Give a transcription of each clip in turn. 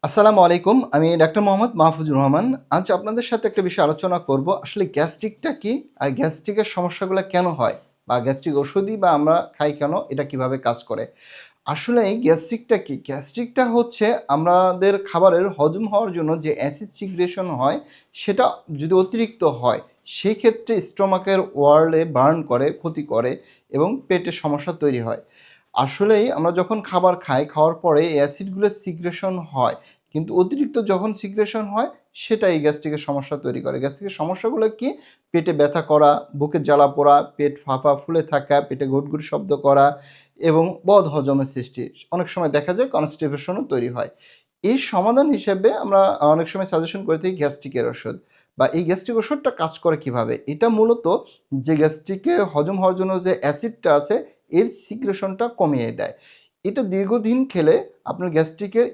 আসসালামু আলাইকুম। আমি ডাক্তার মোহাম্মদ মাহফুজুর রহমান। আজ আপনাদের সাথে একটা বিষয় আলোচনা করব। আসলে গ্যাস্ট্রিকটা কি? আর গ্যাস্ট্রিকের সমস্যাগুলা কেন হয়? বা গ্যাস্ট্রিক ওষুধই বা আমরা খাই কেন? এটা কিভাবে কাজ করে? আসলে এই গ্যাস্ট্রিকটা কি? গ্যাস্ট্রিকটা হচ্ছে আমাদের খাবারের হজম হওয়ার জন্য যে অ্যাসিড সিক্রেশন হয়, সেটা যদি অতিরিক্ত হয়, সেক্ষেত্রে স্টমাকের ওয়ালে বার্ন করে, ক্ষতি করে এবং পেটে সমস্যা তৈরি হয়। আসলেই আমরা যখন খাবার খাই, খাওয়ার পরে এই অ্যাসিডগুলো সিক্রেশন হয়। কিন্তু অতিরিক্ত যখন সিক্রেশন হয়, সেটা এই গ্যাস্ট্রিকের সমস্যা তৈরি করে। গ্যাস্ট্রিকের সমস্যাগুলো কি? পেটে ব্যথা করা, বুকে জ্বালা পোড়া, পেট ফাঁপা ফুলে থাকা, পেটে গুড়গুড় শব্দ করা এবং বদহজমের সৃষ্টি। অনেক সময় দেখা যায় কনস্টিপেশনও তৈরি হয়। এই সমাধান হিসেবে আমরা অনেক সময় সাজেশন করে থাকি গ্যাস্ট্রিকের ওষুধ। বা এই গ্যাস্ট্রিক ওষুধটা কাজ করে কিভাবে? এটা মূলত যে গ্যাস্ট্রিকে হজম হওয়ার জন্য যে অ্যাসিডটা আছে, এর সিক্রেশনটা কমিয়ে দেয়। এটা দীর্ঘদিন খেলে আপনার গ্যাস্ট্রিকের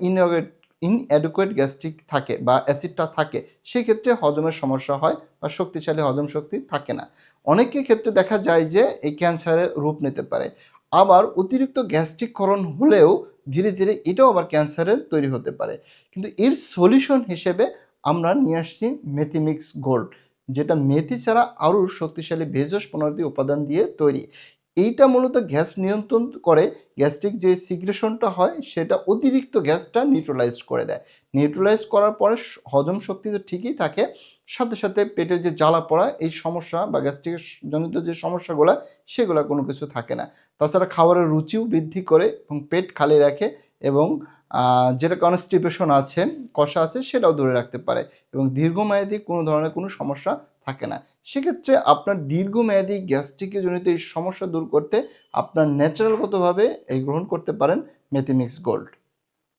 ইনঅ্যাডিকুয়েট গ্যাস্ট্রিক থাকে বা অ্যাসিডটা থাকে, সেক্ষেত্রে হজমের সমস্যা হয় বা শক্তিশালী হজম শক্তি থাকে না। অনেকের ক্ষেত্রে দেখা যায় যে এই ক্যান্সারের রূপ নিতে পারে। আবার অতিরিক্ত গ্যাস্ট্রিককরণ হলেও ধীরে ধীরে এটাও আবার ক্যান্সারের তৈরি হতে পারে। কিন্তু এর সলিউশন হিসেবে আমরা নিয়ে আসছি মেথিমিক্স গোল্ড, যেটা মেথি ছাড়া আরও শক্তিশালী ভেষজ 15টি উপাদান দিয়ে তৈরি। এইটা মূলত গ্যাস নিয়ন্ত্রণ করে। গ্যাস্ট্রিক যে সিক্রেশনটা হয় সেটা অতিরিক্ত গ্যাসটা নিউট্রালাইজ করে দেয়। নিউট্রালাইজ করার পরে হজম শক্তি তো ঠিকই থাকে, সাথে সাথে পেটের যে জ্বালা পড়া এই সমস্যা বা গ্যাস্ট্রিকের জনিত যে সমস্যাগুলো, সেগুলো কোনো কিছু থাকে না। তাছাড়া খাবারের রুচিও বৃদ্ধি করে এবং পেট খালি রাখে এবং যেটা কনস্টিপেশন আছে, কষা আছে, সেটাও দূরে রাখতে পারে এবং দীর্ঘমেয়াদী কোনো ধরনের কোনো সমস্যা থাকে না। সেক্ষেত্রে আপনার দীর্ঘমেয়াদী গ্যাস্ট্রিকে জনিত এই সমস্যা দূর করতে আপনার ন্যাচারালগতভাবে এই গ্রহণ করতে পারেন মেথিমিক্স গোল্ড।